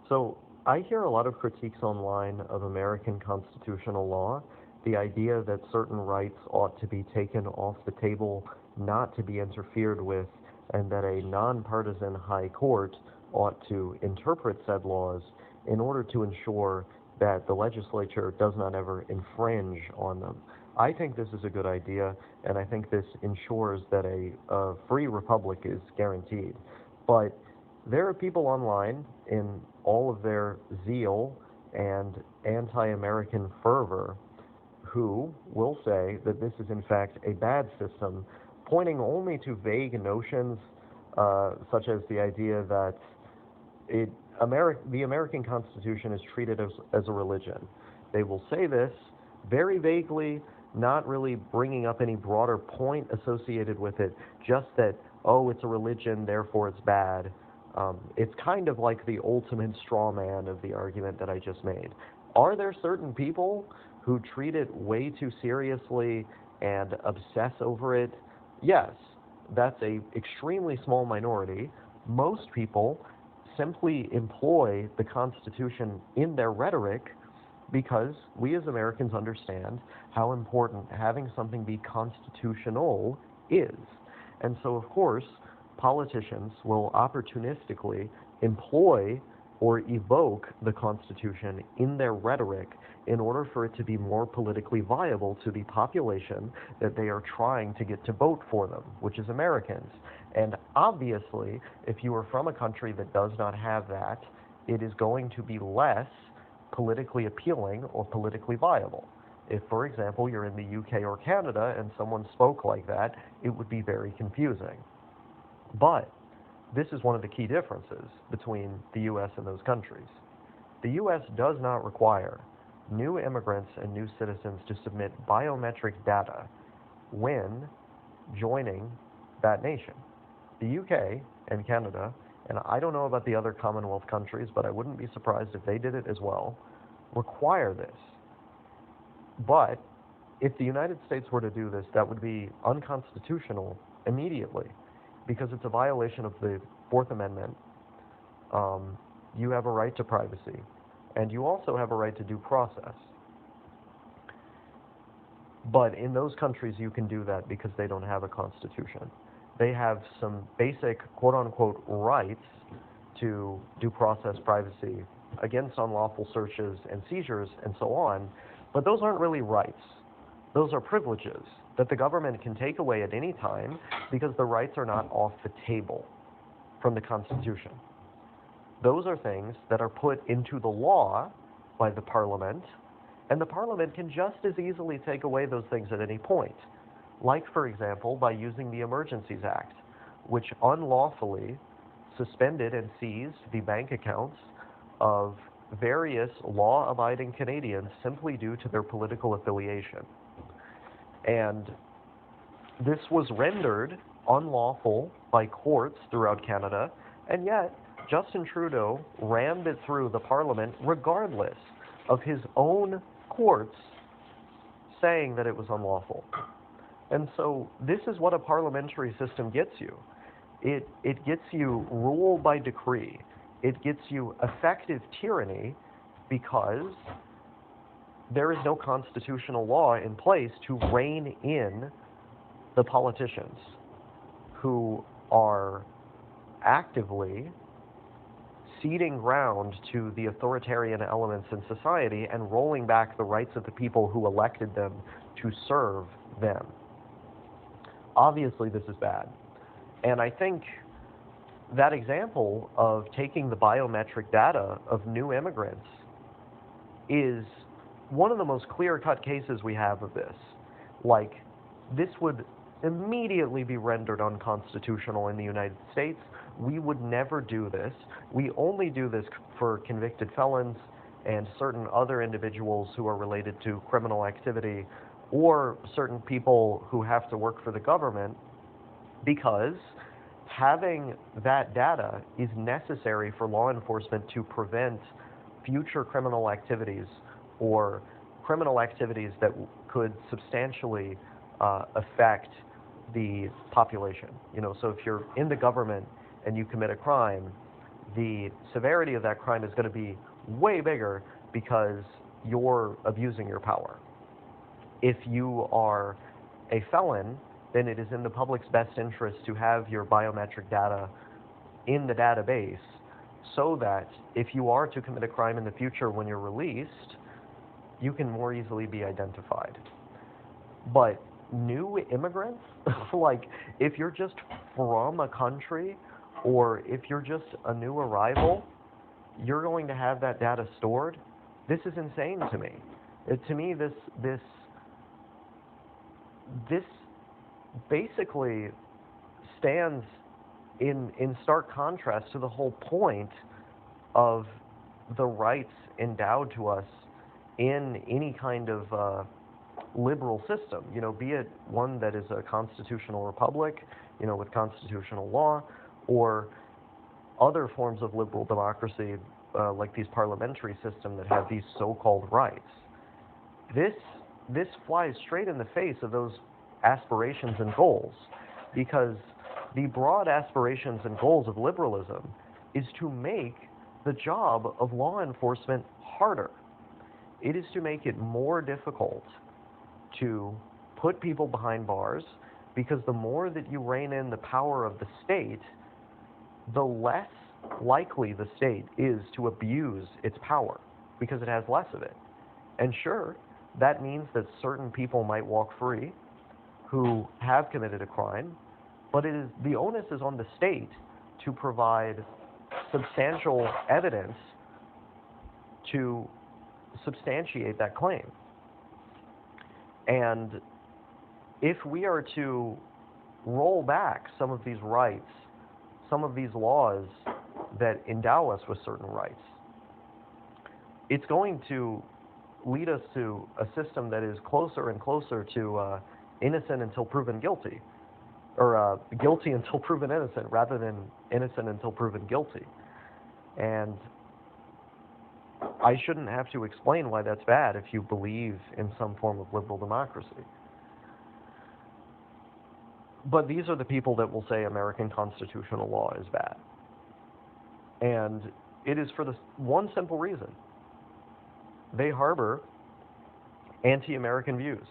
So I hear a lot of critiques online of American constitutional law, the idea that certain rights ought to be taken off the table, not to be interfered with, and that a nonpartisan high court ought to interpret said laws in order to ensure that the legislature does not ever infringe on them. I think this is a good idea, and I think this ensures that a free republic is guaranteed. But there are people online in all of their zeal and anti-American fervor who will say that this is in fact a bad system, pointing only to vague notions such as the idea that it, the American Constitution is treated as a religion. They will say this very vaguely, not really bringing up any broader point associated with it, just that, oh, it's a religion, therefore it's bad. It's kind of like the ultimate straw man of the argument that I just made. Are there certain people who treat it way too seriously and obsess over it? Yes, that's a extremely small minority. Most people simply employ the Constitution in their rhetoric because we as Americans understand how important having something be constitutional is. And so, of course, politicians will opportunistically employ or evoke the Constitution in their rhetoric in order for it to be more politically viable to the population that they are trying to get to vote for them, which is Americans. And obviously, if you are from a country that does not have that, it is going to be less politically appealing or politically viable. If, for example, you're in the UK or Canada and someone spoke like that, it would be very confusing. But this is one of the key differences between the U.S. and those countries. The U.S. does not require new immigrants and new citizens to submit biometric data when joining that nation. The UK and Canada, and I don't know about the other Commonwealth countries, but I wouldn't be surprised if they did it as well, require this. But if the United States were to do this, that would be unconstitutional immediately because it's a violation of the Fourth Amendment. You have a right to privacy, and you also have a right to due process. But in those countries, you can do that because they don't have a constitution. They have some basic, quote-unquote, rights to due process, privacy, against unlawful searches and seizures, and so on, but those aren't really rights. Those are privileges that the government can take away at any time because the rights are not off the table from the Constitution. Those are things that are put into the law by the Parliament, and the Parliament can just as easily take away those things at any point. Like, for example, by using the Emergencies Act, which unlawfully suspended and seized the bank accounts of various law-abiding Canadians simply due to their political affiliation. And this was rendered unlawful by courts throughout Canada, and yet Justin Trudeau rammed it through the Parliament regardless of his own courts saying that it was unlawful. And so this is what a parliamentary system gets you. It gets you rule by decree. It gets you effective tyranny because there is no constitutional law in place to rein in the politicians who are actively ceding ground to the authoritarian elements in society and rolling back the rights of the people who elected them to serve them. Obviously, this is bad. And I think that example of taking the biometric data of new immigrants is one of the most clear-cut cases we have of this. Like, this would immediately be rendered unconstitutional in the United States. We would never do this. We only do this for convicted felons and certain other individuals who are related to criminal activity or certain people who have to work for the government, because having that data is necessary for law enforcement to prevent future criminal activities or criminal activities that could substantially affect the population. You know, so if you're in the government and you commit a crime, the severity of that crime is going to be way bigger because you're abusing your power. If you are a felon, then it is in the public's best interest to have your biometric data in the database so that if you are to commit a crime in the future when you're released, you can more easily be identified. But new immigrants, like if you're just from a country or if you're just a new arrival, you're going to have that data stored. This is insane to me. To me, this basically stands in stark contrast to the whole point of the rights endowed to us in any kind of liberal system, be it one that is a constitutional republic, with constitutional law, or other forms of liberal democracy, like these parliamentary systems that have these so-called rights. This flies straight in the face of those aspirations and goals, because the broad aspirations and goals of liberalism is to make the job of law enforcement harder. It is to make it more difficult to put people behind bars, because the more that you rein in the power of the state, the less likely the state is to abuse its power, because it has less of it. And sure, that means that certain people might walk free who have committed a crime, but the onus is on the state to provide substantial evidence to substantiate that claim. And if we are to roll back some of these rights, some of these laws that endow us with certain rights, it's going to lead us to a system that is closer and closer to innocent until proven guilty, or guilty until proven innocent, rather than innocent until proven guilty. And I shouldn't have to explain why that's bad if you believe in some form of liberal democracy. But these are the people that will say American constitutional law is bad. And it is for one simple reason. They harbor anti-American views,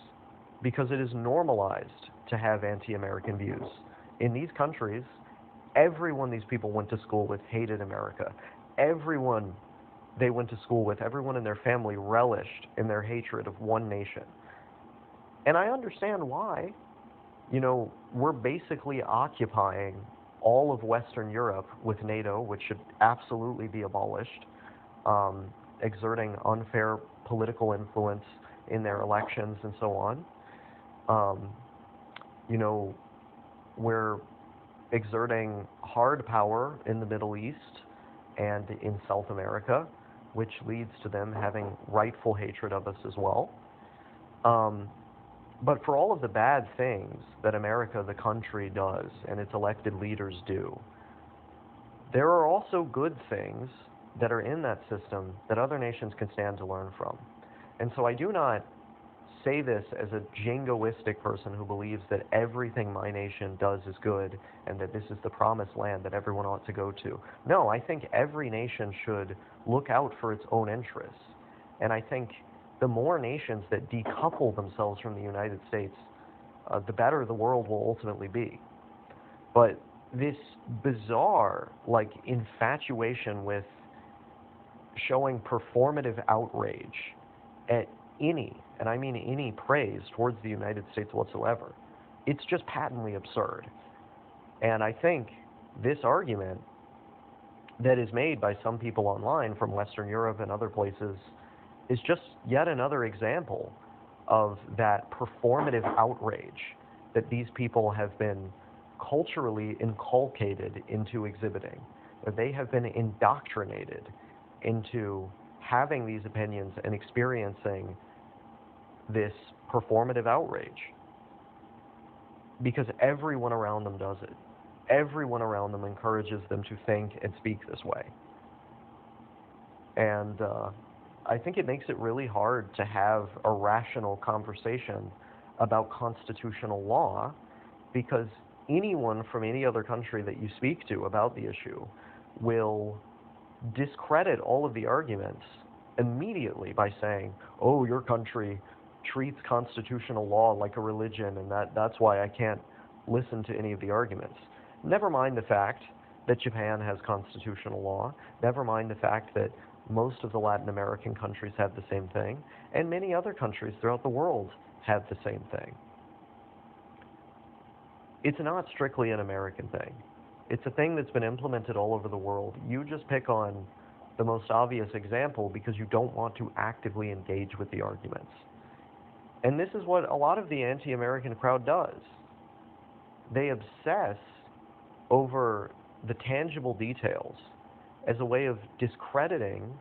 because it is normalized to have anti-American views. In these countries, everyone these people went to school with hated America. Everyone they went to school with, everyone in their family relished in their hatred of one nation. And I understand why. We're basically occupying all of Western Europe with NATO, which should absolutely be abolished, exerting unfair political influence in their elections and so on. We're exerting hard power in the Middle East and in South America, which leads to them having rightful hatred of us as well. But for all of the bad things that America, the country, does and its elected leaders do, there are also good things that are in that system that other nations can stand to learn from. And so I do not say this as a jingoistic person who believes that everything my nation does is good and that this is the promised land that everyone ought to go to. No, I think every nation should look out for its own interests. And I think the more nations that decouple themselves from the United States, the better the world will ultimately be. But this bizarre, infatuation with showing performative outrage at any, and I mean any, praise towards the United States whatsoever, it's just patently absurd. And I think this argument that is made by some people online from Western Europe and other places is just yet another example of that performative outrage that these people have been culturally inculcated into exhibiting, that they have been indoctrinated into having these opinions and experiencing this performative outrage, because everyone around them does it. Everyone around them encourages them to think and speak this way. And I think it makes it really hard to have a rational conversation about constitutional law, because anyone from any other country that you speak to about the issue will discredit all of the arguments immediately by saying, oh, your country treats constitutional law like a religion, and that's why I can't listen to any of the arguments. Never mind the fact that Japan has constitutional law. Never mind the fact that most of the Latin American countries have the same thing, and many other countries throughout the world have the same thing. It's not strictly an American thing. It's a thing that's been implemented all over the world. You just pick on the most obvious example because you don't want to actively engage with the arguments. And this is what a lot of the anti-American crowd does. They obsess over the tangible details as a way of discrediting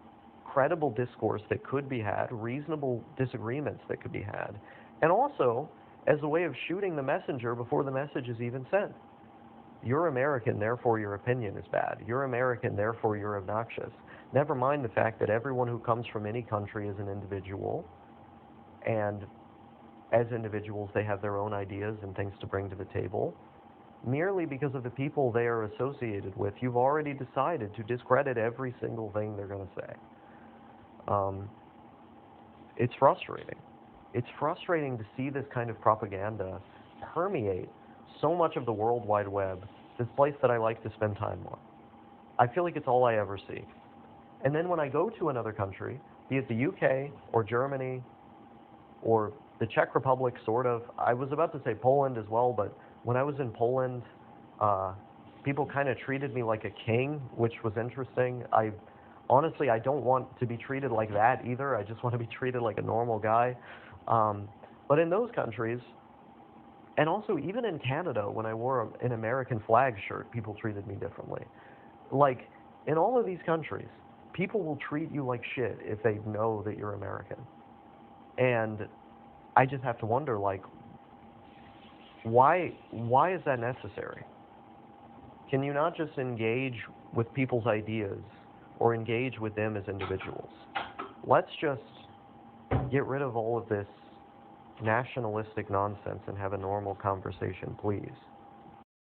credible discourse that could be had, reasonable disagreements that could be had, and also as a way of shooting the messenger before the message is even sent. You're American, therefore your opinion is bad. You're American, therefore you're obnoxious. Never mind the fact that everyone who comes from any country is an individual, and as individuals they have their own ideas and things to bring to the table. Merely because of the people they are associated with, you've already decided to discredit every single thing they're going to say. It's frustrating. It's frustrating to see this kind of propaganda permeate so much of the World Wide Web, this place that I like to spend time on. I feel like it's all I ever see. And then when I go to another country, be it the UK or Germany or the Czech Republic, sort of, I was about to say Poland as well, but when I was in Poland, people kind of treated me like a king, which was interesting. Honestly, I don't want to be treated like that either. I just want to be treated like a normal guy. But in those countries, and also even in Canada, when I wore an American flag shirt, people treated me differently. Like, in all of these countries, people will treat you like shit if they know that you're American. And I just have to wonder, like, why is that necessary? Can you not just engage with people's ideas or engage with them as individuals? Let's just get rid of all of this nationalistic nonsense and have a normal conversation, please.